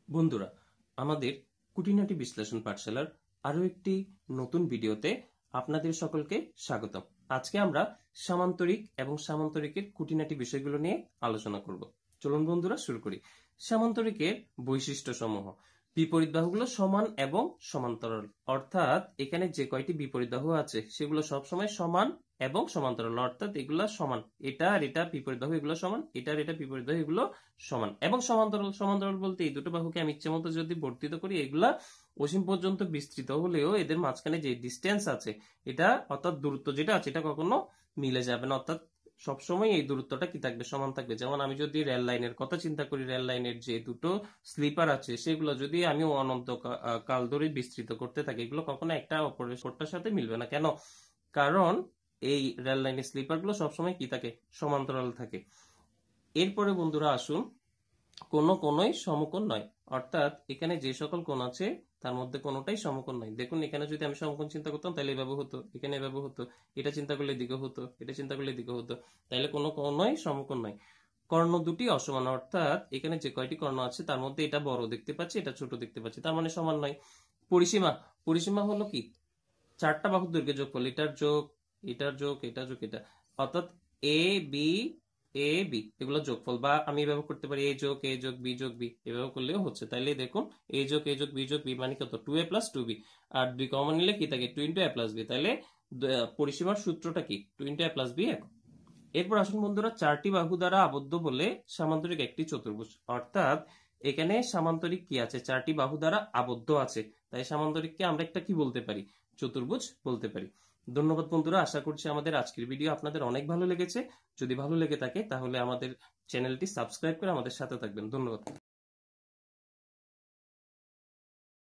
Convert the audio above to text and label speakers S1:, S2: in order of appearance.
S1: বন্ধুরা, আমাদের খুঁটিনাটি বিশ্লেষণ পাঠশালার আরো একটি নতুন ভিডিওতে আপনাদের সকলকে স্বাগতম। আজকে আমরা সামান্তরিক এবং সামান্তরিকের খুঁটিনাটি বিষয়গুলো নিয়ে আলোচনা করব। চলুন বন্ধুরা শুরু করি। সামান্তরিকের বৈশিষ্ট্য সমূহ: বিপরীত বাহুগুলো সমান এবং সমান্তরাল, অর্থাৎ এখানে যে কয়টি বিপরীত বাহু আছে সেগুলো সবসময় সমান এবং সমান্তরাল, অর্থাৎ এগুলা সমান, এটা আর এটা বিপরীত বাহু এগুলো সমান, এটা আর এটা বিপরীত বাহু এগুলো সমান এবং সমান্তরাল। সমান্তরাল বলতে এই দুটো বাহুকে আমি ইচ্ছে মতো যদি বর্ধিত করি, এগুলা অসীম পর্যন্ত বিস্তৃত হলেও এদের মাঝখানে যে ডিস্টেন্স আছে, এটা অর্থাৎ দূরত্ব যেটা আছে, এটা কখনো মিলে যাবে না, অর্থাৎ সবসময় এই দূরত্বটা কি থাকবে, সমান থাকবে। যেমন আমি যদি রেল লাইনের কথা চিন্তা করি, রেল লাইনের যে দুটো স্লিপার আছে সেগুলো যদি আমি অনন্ত কাল ধরে বিস্তৃত করতে থাকি, এগুলো কখনো একটা অপরটার সাথে মিলবে না। কেন? কারণ এই রেল লাইনের স্লিপার গুলো সবসময় কি থাকে, সমান্তরাল থাকে। এরপরে বন্ধুরা আসুন, কোনো কোনই সমকোণ নয়, অর্থাৎ এখানে যে সকল কোণ আছে তার মধ্যে কোনোটাই সমকোণ নয়। দেখুন, এখানে যদি আমি সমকোণ চিন্তা করতাম তাহলে এভাবে হতো, এখানে এভাবে হতো, এটা চিন্তা করলে এদিকে হতো, এটা চিন্তা করলে এদিকে হতো, তাহলে কোনো কোনই সমকোণ নয়। কর্ণ দুটি অসমান, অর্থাৎ এখানে যে কয়টি কর্ণ আছে তার মধ্যে এটা বড় দেখতে পাচ্ছি, এটা ছোট দেখতে পাচ্ছি, তার মানে সমান নয়। পরিসীমা, পরিসীমা হলো কি, চারটা বাহুর দৈর্ঘ্যের যোগফল, এটার যোগ এটার যোগ এটা যোগ এটা, অর্থাৎ এ বি এ বি এগুলো যোগফল, বা আমি এভাবে করতে পারি এ যোগ বি যোগ বি, এভাবে করলেও হচ্ছে। তাইলে দেখুন, এ যোগ বি যোগ বি মানে কত, 2a প্লাস 2b, আর 2 কমন নিলে কি থাকে, 2 ইন্টু a প্লাস বি। তাহলে পরিসীমার সূত্রটা কি, 2 ইন্টু a প্লাস বি। এরপর আসুন বন্ধুরা, চারটি বাহু দ্বারা আবদ্ধ বলে সামান্তরিক একটি চতুর্ভুজ, অর্থাৎ এখানে সামান্তরিক কি আছে, চারটি বাহু দ্বারা আবদ্ধ আছে, তাই সামান্তরিককে আমরা একটা কি বলতে পারি, চতুর্ভুজ বলতে পারি। ধন্যবাদ বন্ধুরা, আশা করছি আমাদের আজকের ভিডিও আপনাদের অনেক ভালো লেগেছে। যদি ভালো লেগে থাকে তাহলে আমাদের চ্যানেলটি সাবস্ক্রাইব করে আমাদের সাথে থাকবেন। ধন্যবাদ।